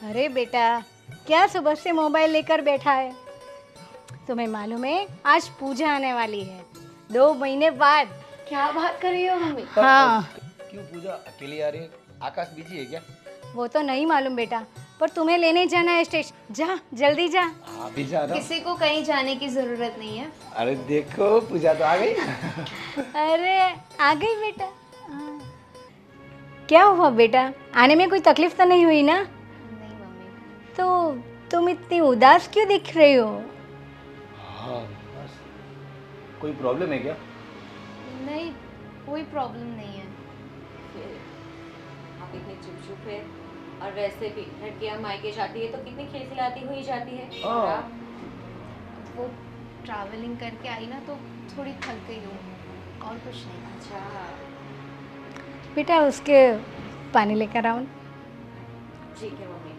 अरे बेटा, क्या सुबह से मोबाइल लेकर बैठा है? तुम्हें मालूम है आज पूजा आने वाली है, 2 महीने बाद। क्या बात कर रही हो मम्मी? हाँ, क्यों पूजा अकेली आ रही है? आकाश बिजी है क्या? वो तो नहीं मालूम बेटा, पर तुम्हें लेने जाना है स्टेशन। जा जल्दी जा। हाँ भी जा रहा हूँ। किसी को कहीं जाने की जरूरत नहीं है। अरे देखो पूजा तो आ गई। अरे आ गई बेटा। हाँ। क्या हुआ बेटा, आने में कोई तकलीफ तो नहीं हुई ना? नहीं मम्मी। तो तुम इतनी उदास क्यों दिख रही हो? हाँ बस। कोई प्रॉब्लम है क्या? नहीं, कोई प्रॉब्लम नहीं है। फिर आप इतने चुप है और वैसे भी लड़कियां मायके जाती है तो कितनी खिलखिलाती हुई जाती है। हाँ। और आप? वो ट्रैवलिंग करके आई ना तो थोड़ी थक गई हूँ, और कुछ नहीं। अच्छा बेटा उसके पानी लेकर आओ। ठीक है मम्मी।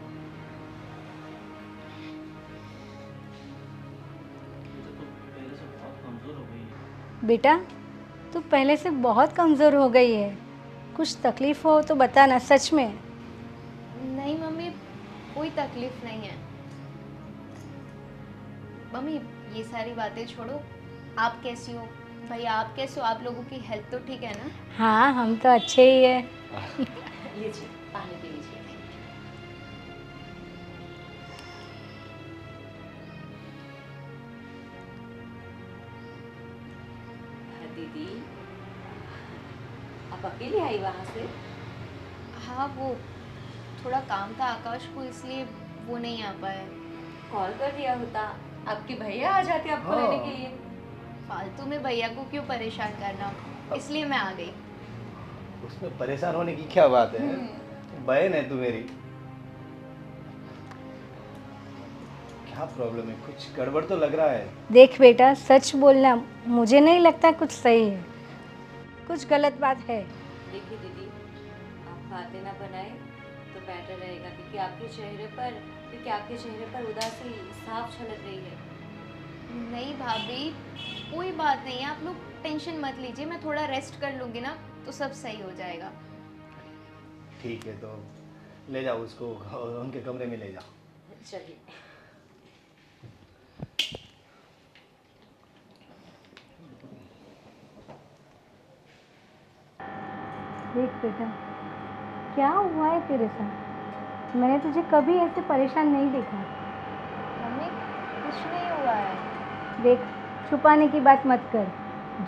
बेटा तू पहले से बहुत कमज़ोर हो गई है, कुछ तकलीफ हो तो बता ना, सच में। नहीं मम्मी, कोई तकलीफ नहीं है। मम्मी ये सारी बातें छोड़ो, आप कैसी हो? भैया आप कैसे हो? आप लोगों की हेल्थ तो ठीक है ना? हाँ हम तो अच्छे ही है। लीजिए पानी पी लीजिए। दीदी आप अकेले आई वहाँ से? हाँ, वो थोड़ा काम था आकाश को, इसलिए वो नहीं आ पाए। कॉल कर दिया होता, आपके भैया आ जाते आपको हाँ। लेने के लिए। फालतू में भैया को क्यों परेशान करना, इसलिए मैं आ गई। उसमें परेशान होने की क्या बात है? बहन है तू मेरी। क्या प्रॉब्लम है? कुछ गड़बड़ तो लग रहा है। देख बेटा सच बोलना, मुझे नहीं लगता कुछ सही है, कुछ गलत बात है। देखिए दीदी, आप बातें ना बनाए तो बेटर रहेगा, क्योंकि आपके चेहरे पर उदासी साफ झलक रही है। नहीं भाभी, कोई बात नहीं है, आप लोग टेंशन मत लीजिए। मैं थोड़ा रेस्ट कर लूँगी ना तो सब सही हो जाएगा। ठीक है तो ले जाओ उसको और उनके कमरे में ले जाओ। चलिए। देख बेटा, क्या हुआ है तेरे साथ? मैंने तुझे कभी ऐसे परेशान नहीं देखा। मम्मी कुछ नहीं हुआ है। देख, छुपाने की बात मत कर,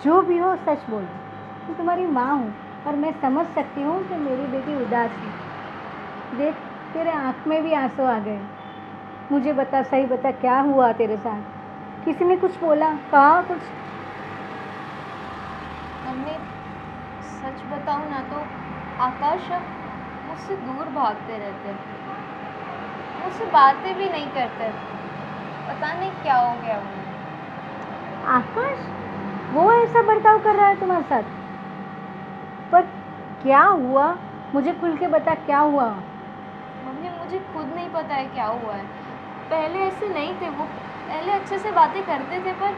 जो भी हो सच बोल। मैं तुम्हारी माँ हूँ और मैं समझ सकती हूँ कि मेरी बेटी उदास है। देख तेरे आँख में भी आंसू आ गए। मुझे बता, सही बता, क्या हुआ तेरे साथ? किसी ने कुछ बोला, कहा कुछ? मम्मी सच बताऊँ ना तो आकाश अब मुझसे दूर भागते रहते, मुझसे बातें भी नहीं करते। पता नहीं क्या हो गया उन्हें। आकाश वो ऐसा बर्ताव कर रहा है तुम्हारे साथ? पर क्या हुआ, मुझे खुल के बता, क्या हुआ? मम्मी मुझे खुद नहीं पता है क्या हुआ है। पहले ऐसे नहीं थे वो, पहले अच्छे से बातें करते थे, पर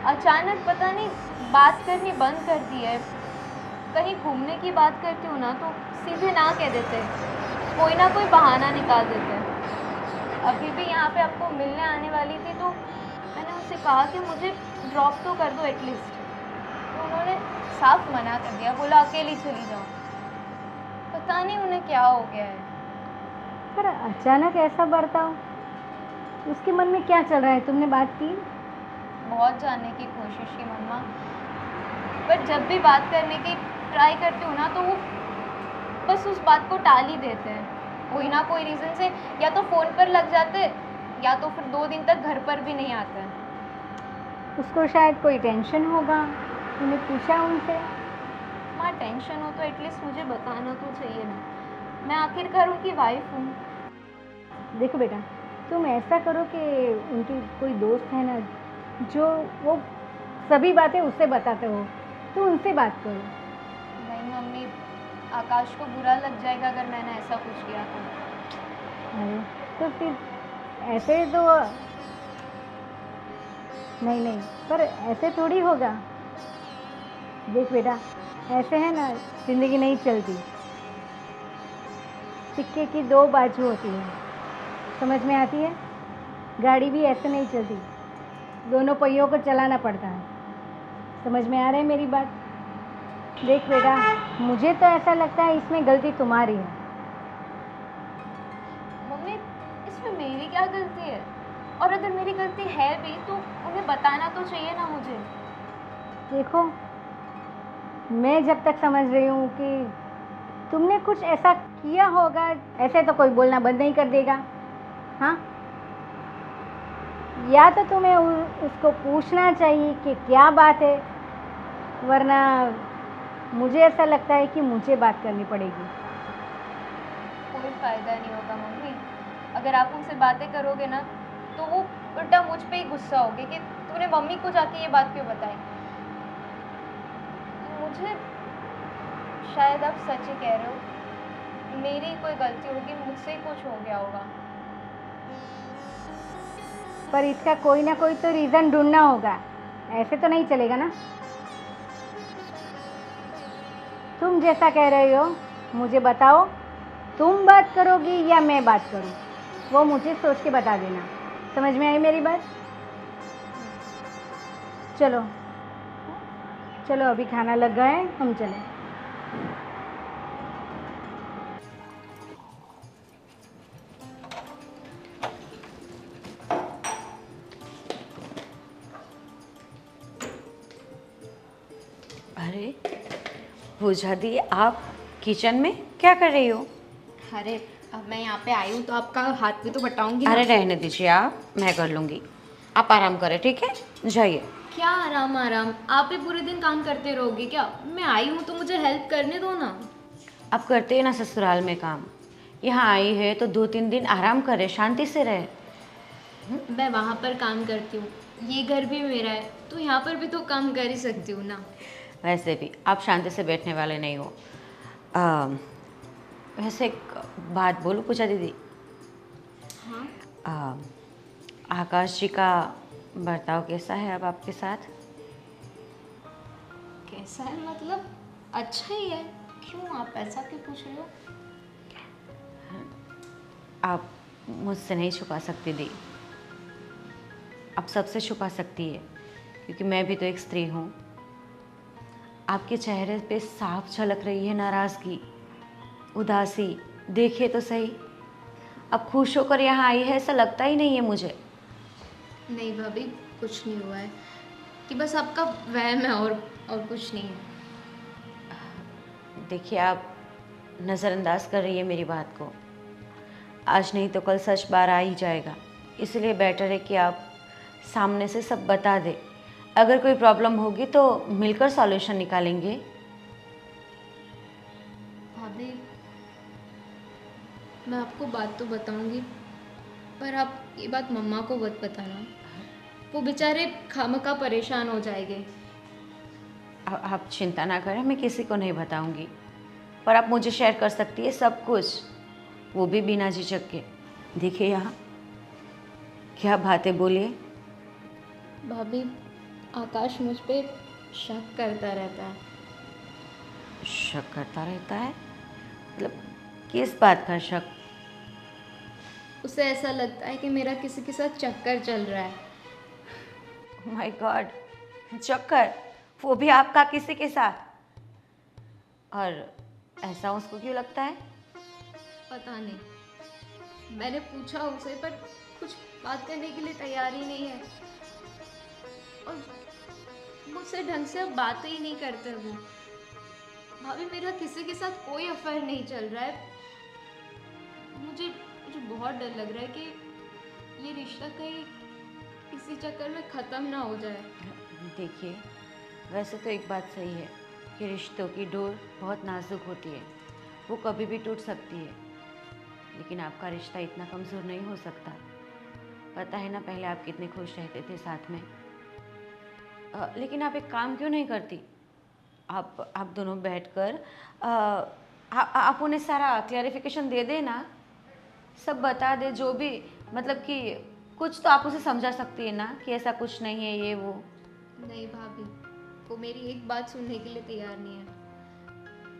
अचानक पता नहीं बात करनी बंद कर दी है। कहीं घूमने की बात करती हूँ ना तो सीधे ना कह देते, कोई ना कोई बहाना निकाल देते। अभी भी यहाँ पे आपको मिलने आने वाली थी तो मैंने उनसे कहा कि मुझे ड्रॉप तो कर दो एटलीस्ट, तो उन्होंने साफ मना कर दिया, बोला अकेली चली जाओ। पता नहीं उन्हें क्या हो गया है। पर अचानक ऐसा बर्ताव, उसके मन में क्या चल रहा है? तुमने बात की? बहुत जानने की कोशिश की मम्मा, पर जब भी बात करने की ट्राई करती हूँ ना तो वो बस उस बात को टाल ही देते हैं। कोई ना कोई रीज़न से या तो फ़ोन पर लग जाते, या तो फिर 2 दिन तक घर पर भी नहीं आते। उसको शायद कोई टेंशन होगा, तूने पूछा उनसे? माँ टेंशन हो तो एटलीस्ट मुझे बताना तो चाहिए ना, मैं आखिरकार उनकी वाइफ हूँ। देखो बेटा, तुम ऐसा करो कि उनकी कोई दोस्त है ना जो वो सभी बातें उससे बताते हो, तो उनसे बात करो। नहीं मम्मी, आकाश को बुरा लग जाएगा अगर मैंने ऐसा कुछ किया तो। अरे तो फिर ऐसे तो नहीं नहीं, पर ऐसे थोड़ी होगा। देख बेटा, ऐसे है ना ज़िंदगी नहीं चलती, सिक्के की 2 बाजू होती है। समझ में आती है? गाड़ी भी ऐसे नहीं चलती, दोनों पहियों को चलाना पड़ता है। समझ में आ रहा है मेरी बात? देख बेटा, मुझे तो ऐसा लगता है इसमें गलती तुम्हारी है। मम्मी, इसमें मेरी क्या गलती है? और अगर मेरी गलती है भी तो उन्हें बताना तो चाहिए ना मुझे। देखो, मैं जब तक समझ रही हूँ कि तुमने कुछ ऐसा किया होगा, ऐसे तो कोई बोलना बंद नहीं कर देगा। हाँ, या तो तुम्हें उसको पूछना चाहिए कि क्या बात है, वरना मुझे ऐसा लगता है कि मुझे बात करनी पड़ेगी। कोई फ़ायदा नहीं होगा मम्मी। अगर आप उनसे बातें करोगे ना तो वो उल्टा मुझ पे ही गुस्सा होगे कि तूने मम्मी को जाके ये बात क्यों बताई। मुझे शायद आप सच ही कह रहे हो, मेरी कोई गलती होगी, मुझसे ही कुछ हो गया होगा। पर इसका कोई ना कोई तो रीज़न ढूंढना होगा, ऐसे तो नहीं चलेगा ना। तुम जैसा कह रहे हो मुझे बताओ, तुम बात करोगी या मैं बात करूं, वो मुझे सोच के बता देना। समझ में आई मेरी बात? चलो चलो, अभी खाना लग गया है, हम चलें। अरे पूजा दी, आप किचन में क्या कर रही हो? अरे अब मैं यहाँ पे आई हूँ तो आपका हाथ भी तो बटाऊंगी। अरे रहने दीजिए, आप, मैं कर लूँगी। आप आराम करें, ठीक है? जाइए। क्या आराम आराम, आप ही पूरे दिन काम करते रहोगे क्या? मैं आई हूँ तो मुझे हेल्प करने दो ना। आप करते हैं ना ससुराल में काम, यहाँ आई है तो 2-3 दिन आराम करे, शांति से रहे। मैं वहाँ पर काम करती हूँ, ये घर भी मेरा है, तो यहाँ पर भी तो काम कर ही सकती हूँ ना। वैसे भी आप शांति से बैठने वाले नहीं हो। वैसे एक बात बोलूं पूजा दीदी? हाँ, आकाश जी का बर्ताव कैसा है अब आपके साथ? कैसा है मतलब? अच्छा ही है। क्यों, आप ऐसा क्यों पूछ रहे हो? आप मुझसे नहीं छुपा सकती दी, आप सबसे छुपा सकती है, क्योंकि मैं भी तो एक स्त्री हूँ। आपके चेहरे पे साफ झलक रही है नाराज़गी, उदासी। देखिए तो सही, अब खुश होकर यहाँ आई है ऐसा लगता ही नहीं है मुझे। नहीं भाभी, कुछ नहीं हुआ है, कि बस आपका वहम है और कुछ नहीं है। देखिए, आप नज़रअंदाज कर रही है मेरी बात को। आज नहीं तो कल सच बाहर आ ही जाएगा, इसलिए बेटर है कि आप सामने से सब बता दे। अगर कोई प्रॉब्लम होगी तो मिलकर सॉल्यूशन निकालेंगे। भाभी, मैं आपको बात तो बताऊंगी, पर आप ये बात मम्मा को मत बताना, वो बेचारे खामखा परेशान हो जाएंगे। आप चिंता ना करें, मैं किसी को नहीं बताऊंगी, पर आप मुझे शेयर कर सकती है सब कुछ, वो भी बिना झिझक के। देखिए यहाँ क्या बातें बोलिए। भाभी, आकाश मुझ पे शक करता रहता है। शक करता रहता है? मतलब किस बात का शक? उसे ऐसा लगता है कि मेरा किसी के साथ चक्कर चल रहा है। माय गॉड, चक्कर? वो भी आपका किसी के साथ? और ऐसा उसको क्यों लगता है? पता नहीं, मैंने पूछा उसे पर कुछ बात करने के लिए तैयार ही नहीं है, और मुझसे ढंग से अब बात ही नहीं करते वो। भाभी, मेरा किसी के साथ कोई अफेयर नहीं चल रहा है। मुझे मुझे बहुत डर लग रहा है कि ये रिश्ता कहीं इसी चक्कर में ख़त्म ना हो जाए। देखिए, वैसे तो एक बात सही है कि रिश्तों की डोर बहुत नाजुक होती है, वो कभी भी टूट सकती है, लेकिन आपका रिश्ता इतना कमज़ोर नहीं हो सकता। पता है ना, पहले आप कितने खुश रहते थे साथ में। लेकिन आप एक काम क्यों नहीं करती? आप दोनों बैठकर आप उन्हें सारा क्लैरिफिकेशन दे देना, सब बता दे, जो भी, मतलब कि कुछ तो आप उसे समझा सकती है ना कि ऐसा कुछ नहीं है, ये वो। नहीं भाभी, वो मेरी एक बात सुनने के लिए तैयार नहीं है।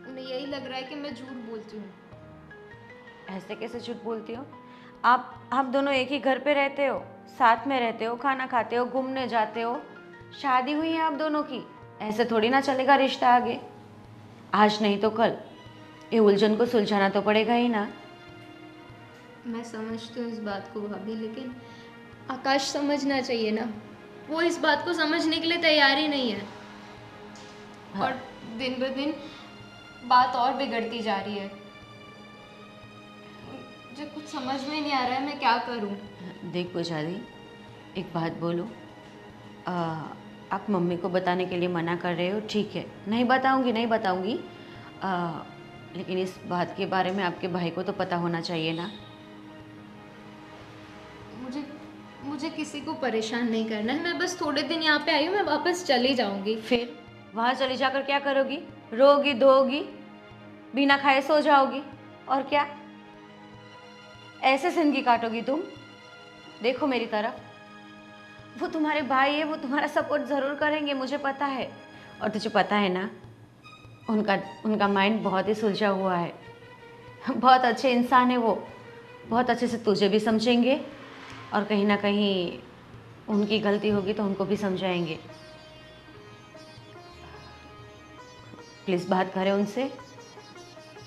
उन्हें यही लग रहा है कि मैं झूठ बोलती हूँ। ऐसे कैसे झूठ बोलती हो? आप दोनों एक ही घर पे रहते हो, साथ में रहते हो, खाना खाते हो, घूमने जाते हो, शादी हुई है आप दोनों की, ऐसे थोड़ी ना चलेगा रिश्ता आगे। आज नहीं तो कल ये उलझन को सुलझाना तो पड़ेगा ही ना। मैं समझती हूँ इस बात को भाभी, लेकिन आकाश समझना चाहिए ना, वो इस बात को समझने के लिए तैयार ही नहीं है। और दिन ब दिन बात और बिगड़ती जा रही है। मुझे कुछ समझ में नहीं आ रहा है मैं क्या करूं। देख पूजा दी, एक बात बोलो, आप मम्मी को बताने के लिए मना कर रहे हो, ठीक है, नहीं बताऊंगी, नहीं बताऊंगी, लेकिन इस बात के बारे में आपके भाई को तो पता होना चाहिए ना। मुझे किसी को परेशान नहीं करना है, मैं बस थोड़े दिन यहाँ पे आई हूँ, मैं वापस चली जाऊंगी। फिर वहाँ चली जाकर क्या करोगी? रोगी धोगी, बिना खाए सो जाओगी, और क्या ऐसे जिंदगी काटोगी तुम? देखो मेरी तरफ, वो तुम्हारे भाई है, वो तुम्हारा सपोर्ट ज़रूर करेंगे, मुझे पता है। और तुझे पता है ना, उनका माइंड बहुत ही सुलझा हुआ है, बहुत अच्छे इंसान है वो, बहुत अच्छे से तुझे भी समझेंगे और कहीं ना कहीं उनकी गलती होगी तो उनको भी समझाएंगे। प्लीज़ बात करें उनसे।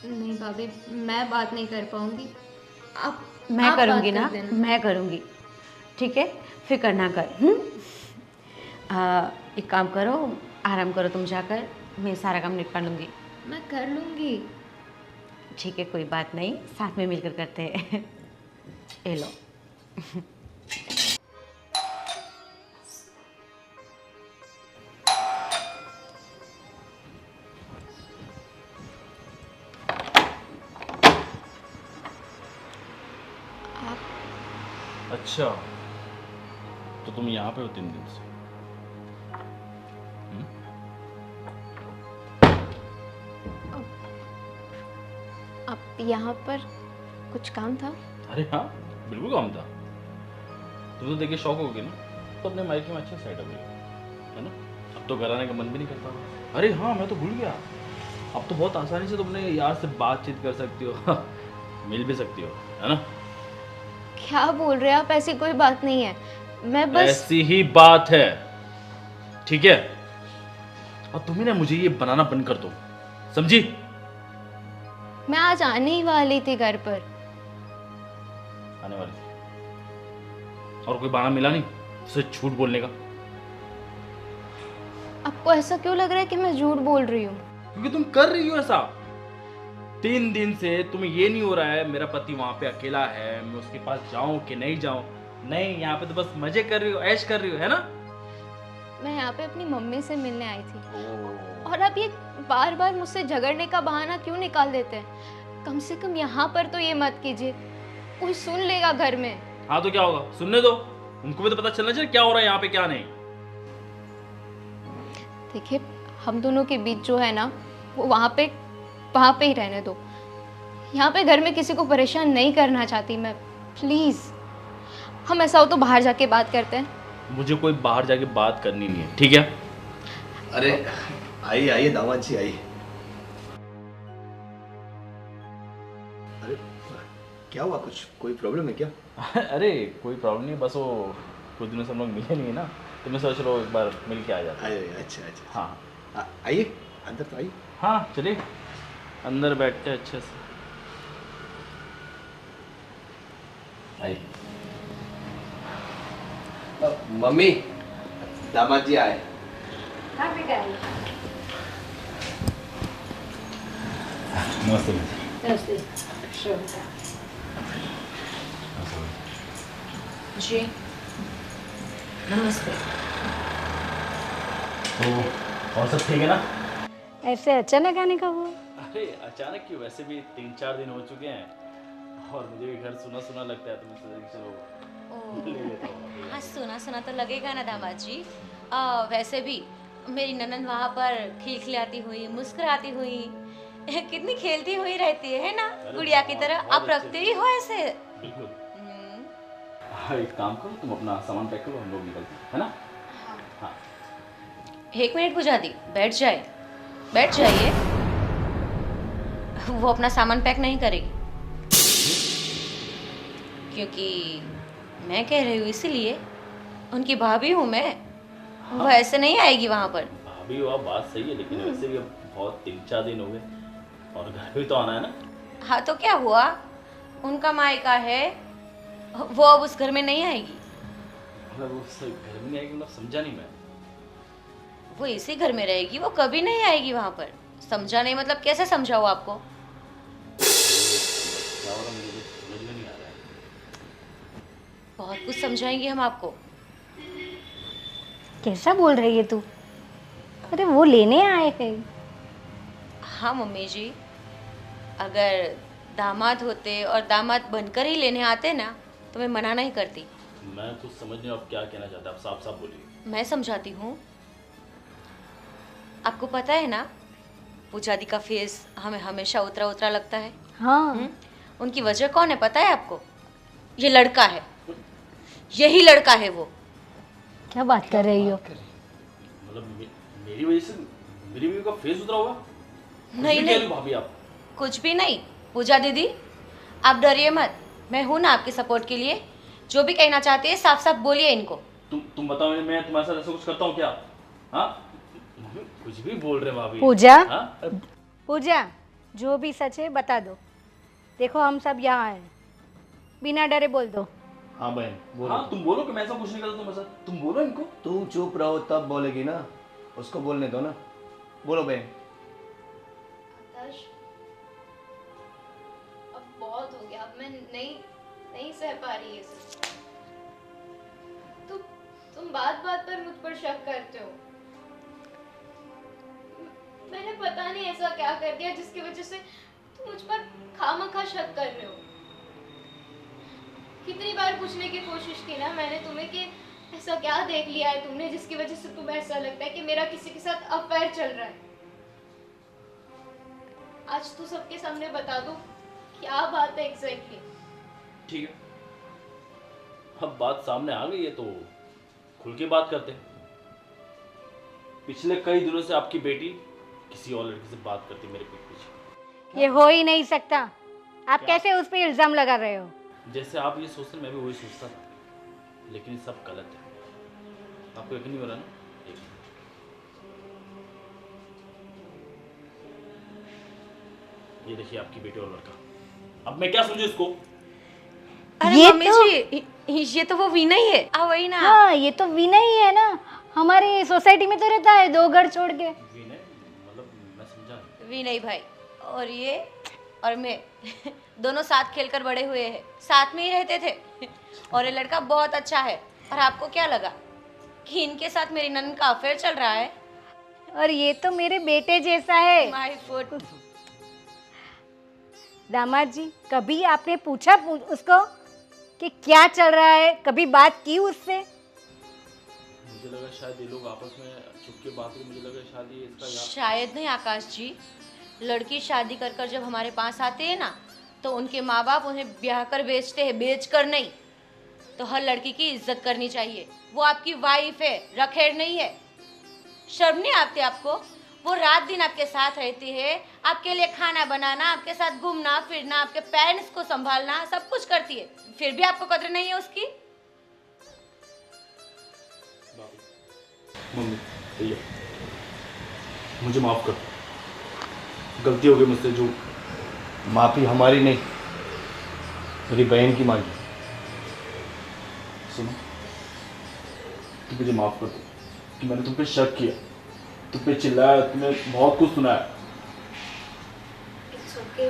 नहीं भाभी, मैं बात नहीं कर पाऊंगी। मैं आप करूँगी बात ना, कर देना। मैं करूँगी, ठीक है, फिक्र ना कर। एक काम करो, आराम करो तुम जाकर, मैं सारा काम निपटा लूँगी। मैं कर लूंगी। ठीक है, कोई बात नहीं, साथ में मिलकर करते हैं। ये लो। अच्छा, तो तुम यहाँ पे हो 3 दिन से? आप यहाँ पर कुछ काम था? अरे हाँ, बिल्कुल काम था। तुम तो देख के शौक हो गए ना, तो अपने मायके में अच्छे सेटअप है ना, अब तो घर आने का मन भी नहीं करता। अरे हाँ, मैं तो भूल गया, अब तो बहुत आसानी से तुमने यार से बातचीत कर सकती हो, मिल भी सकती हो, है ना? क्या बोल रहे हैं आप? ऐसी कोई बात नहीं है, मैं बस ऐसी ही बात है, ठीक है? और तुम्हें ना मुझे ये बनाना बंद कर दो, समझी? मैं आज आने ही वाली थी घर पर। आने वाली थी और कोई बहाना मिला नहीं उसे झूठ बोलने का? आपको ऐसा क्यों लग रहा है कि मैं झूठ बोल रही हूँ? क्योंकि तुम कर रही हो ऐसा। 3 दिन से तुम्हें ये नहीं हो रहा है मेरा पति वहां पे अकेला है, मैं उसके पास जाऊं कि नहीं जाऊं? नहीं, यहाँ पे तो बस मजे कर रही हो, ऐश कर रही हो, है ना? मैं यहाँ पे अपनी मम्मी से मिलने आई थी, और अब ये बार बार मुझसे झगड़ने का बहाना क्यों निकाल देते हैं? कम से कम यहाँ पर तो ये मत कीजिए, कोई सुन लेगा घर में। हाँ तो क्या होगा, सुनने दो, उनको भी तो पता चलना चाहिए क्या हो रहा है यहाँ पे क्या नहीं। देखिए, हम दोनों के बीच जो है ना, वो वहाँ पे ही रहने दो। यहाँ पे घर में किसी को परेशान नहीं करना चाहती मैं, प्लीज़। हम ऐसा हो तो बाहर जाके बात करते हैं। मुझे कोई बाहर जाके बात करनी नहीं है, ठीक है? अरे आइए आइए दामाद जी आइए। अरे क्या हुआ, कुछ कोई प्रॉब्लम है क्या? अरे कोई प्रॉब्लम नहीं, बस वो कुछ दिनों से हम लोग मिले नहीं है ना, तो मैं सोच रहा हूँ एक बार मिल के आ जाता। आइए अच्छा अच्छा। हाँ आइए अंदर तो आइए। हाँ, चलिए अंदर बैठते हैं अच्छे से। आइए। मम्मी, दामाद जी आए। हाँ बेटा आइए। नमस्ते। नमस्ते। श्वेता। जी नमस्ते। तो और सब ठीक है ना? ऐसे अचानक आने का हुआ? अरे अचानक क्यों, वैसे भी 3-4 दिन हो चुके हैं और मुझे भी घर सुना सुना लगता है, तो मैं सोचा कि चलो ले लेता हूँ। हाँ, सुना सुना तो लगेगा ना दामाद जी। वैसे भी मेरी ननद वहाँ पर खिलखिलाती हुई, मुस्कुराती हुई, कितनी खेलती हुई रहती है ना, अरे गुड़िया की तरह। बहुत आप अच्छे रखते ही हो ऐसे। बिल्कुल। हाँ, एक काम करो, तुम अपना सामान पैक करो, हम लोग निकलते हैं, है ना? हाँ। 1 मिनट पूजा दी, बैठ जाइए। वो अपना सामान पैक नहीं करेगी क्योंकि मैं कह रही हूँ इसीलिए, उनकी भाभी हूँ मैं। वो ऐसे नहीं आएगी वहाँ पर। अभी वो बात सही है, लेकिन वैसे भी अब बहुत 3-4 दिन हो गए और घर भी तो आना है ना। हाँ तो क्या हुआ, उनका मायका है, वो अब उस घर में नहीं आएगी। मतलब वो घर में नहीं आएगी, मतलब समझा नहीं मैं। वो इसी घर में रहेगी, वो कभी नहीं आएगी वहाँ पर। समझा नहीं मतलब कैसे समझाऊँ आपको? क्या हो रहा मुझे कुछ समझ में नहीं आ रहा है। बहुत कुछ समझाएंगे हम आपको। कैसा बोल रही है तू? अरे वो लेने आए हैं। हाँ मम्मी जी, अगर दामाद होते और दामाद बनकर ही लेने आते ना तो मैं मना नहीं करती। मैं कुछ समझ नहीं, आप क्या कहना चाहते हैं, आप साफ साफ बोलिए। मैं समझाती हूँ। आपको पता है ना, पूजा दी का फेस हमें हमेशा उतरा उतरा लगता है। हाँ। उनकी वजह कौन है पता है आपको? ये लड़का है, यही लड़का है वो। क्या बात कर रही हो? मतलब मेरी वजह से मेरी बीवी का फेस उतरा होगा? नहीं नहीं भाभी आप कुछ भी नहीं। पूजा दीदी आप डरिए मत, मैं हूं ना आपके सपोर्ट के लिए। जो भी कहना चाहते हैं साफ साफ बोलिए इनको। तुम बताओ, मैं तुम्हारे साथ ऐसा कुछ करता हूँ क्या? हाँ, कुछ भी बोल रहे भाभी। पूजा, हाँ? पूजा, जो भी सच है बता दो। देखो हम सब यहाँ हैं, बिना डरे बोल दो। हाँ बहन बोलो। हाँ तुम बोलो कि मैं ऐसा कुछ नहीं करता तुम्हारे साथ, तुम बोलो इनको। तू चुप रहो तब बोलेगी ना, उसको बोलने दो ना। बोलो बहन। आकाश, अब बहुत हो गया, अब मैं नहीं सह पा रही ये सब। तुम बात बात पर मुझ पर शक करते हो। मैंने पता नहीं ऐसा क्या कर दिया जिसकी वजह से तुम मुझ पर खामखा शक कर रहे हो। कितनी बार पूछने की कोशिश की ना मैंने तुम्हें कि ऐसा क्या देख लिया है तुमने जिसकी वजह से तुम्हें ऐसा लगता है कि मेरा किसी के साथ अफेयर चल रहा है। आज तू सबके सामने बता दो क्या बात है एग्जैक्टली। ठीक है, अब बात सामने आ गई है तो खुल के बात करते हैं। पिछले कई दिनों से आपकी बेटी किसी और लड़की से बात करती मेरे पीठ पीछे। ये हो ही नहीं सकता। आप क्या? कैसे उस पर इल्जाम लगा रहे हो? जैसे आप ये सोचते हैं मैं भी वही सोचता था, लेकिन ये सब गलत है। आपको यकीन नहीं हो रहा ना? ये देखिए आपकी बेटी और लड़का। अब मैं क्या समझू इसको? अरे ये मम्मी तो- जी, ये तो वो वीना ही है। वही ना। हाँ ये तो विनय ही है ना, हमारी सोसाइटी में तो रहता है 2 घर छोड़ के। विनय मतलब मैं समझा नहीं। विनय भाई और ये और मैं दोनों साथ खेलकर बड़े हुए हैं, साथ में ही रहते थे। और ये लड़का बहुत अच्छा है। और आपको क्या लगा कि इनके साथ मेरी ननद का अफेयर चल रहा है? और ये तो मेरे बेटे जैसा है। My foot. दामाद जी, कभी आपने पूछा उसको कि क्या चल रहा है? कभी बात की उससे? मुझे लगा शायद ये लोग आपस में छुप के बात हुई, मुझे लगा शायद ये इसका शायद नहीं आकाश जी, लड़की शादी कर कर जब हमारे पास आते हैं ना तो उनके माँ बाप उन्हें ब्याह कर बेचते हैं, बेच कर नहीं। तो हर लड़की की इज्जत करनी चाहिए। वो आपकी वाइफ है, रखेड़ नहीं है। शर्म नहीं आती आपको? वो रात दिन आपके साथ रहती है, आपके लिए खाना बनाना, आपके साथ घूमना फिरना, आपके पेरेंट्स को संभालना, सब कुछ करती है, फिर भी आपको कदर नहीं है उसकी। मम्मी भैया मुझे माफ कर, गलती हो गई मुझसे। जो माफ़ी हमारी नहीं, मेरी बहन की मांगी। सुनो, तुम मुझे माफ कर दो कि मैंने तुम पे शक किया, तुम पे चिल्लाया, तुम्हें बहुत कुछ सुनाया। इट्स ओके,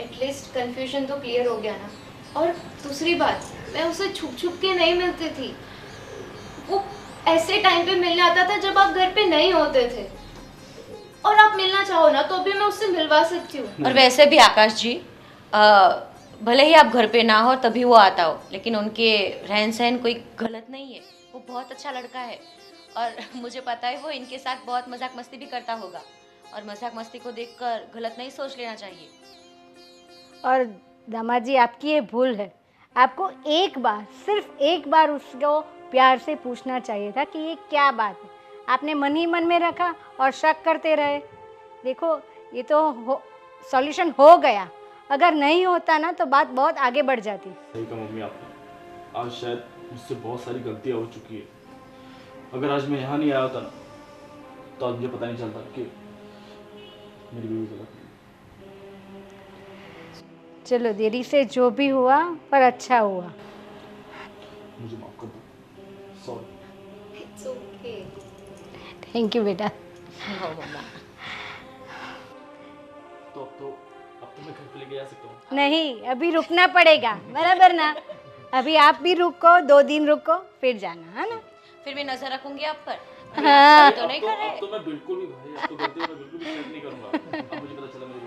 एटलीस्ट कंफ्यूजन तो क्लियर हो गया ना। और दूसरी बात, मैं उसे छुप छुप के नहीं मिलती थी। वो ऐसे टाइम पे मिलने आता था जब आप घर पे नहीं होते थे, और आप मिलना चाहो ना तो भी मैं उससे मिलवा सकती हूँ। और वैसे भी आकाश जी, भले ही आप घर पे ना हो तभी वो आता हो, लेकिन उनके रहन सहन कोई गलत नहीं है। वो बहुत अच्छा लड़का है और मुझे पता है वो इनके साथ बहुत मजाक मस्ती भी करता होगा। और मजाक मस्ती को देखकर गलत नहीं सोच लेना चाहिए। और दामाद जी, आपकी ये भूल है। आपको एक बार, सिर्फ एक बार उसको प्यार से पूछना चाहिए था कि ये क्या बात है। आपने मन ही मन में रखा और शक करते रहे। देखो ये तो सॉल्यूशन हो गया, अगर नहीं होता ना तो बात बहुत आगे बढ़ जाती। सही कहा मम्मी आपने, आज शायद मुझसे बहुत सारी गलतियाँ हो चुकी है। अगर आज मैं यहाँ नहीं आया होता ना तो आज मुझे पता नहीं चलता कि मेरी बीवी गलत नहीं। चलो देरी से जो भी हुआ पर अच्छा हुआ। मुझे माफ कर दो, sorry. It's okay. Thank you बेटा। हाँ मम्मा। तो अब तो मैं घर पे लेके जा सकता हूँ। नहीं, अभी रुकना पड़ेगा, बराबर ना? अभी आप भी रुको, 2 दिन रुको, फिर जाना, है ना? फिर भी नजर रखूंगी आप पर। हाँ। तो नहीं कर रहे। अब तो मैं बिल्कुल भी भाई, अब तो गलती मैं बिल्कुल भी चेक नहीं करूंगा। अब मुझे पता चला मेरी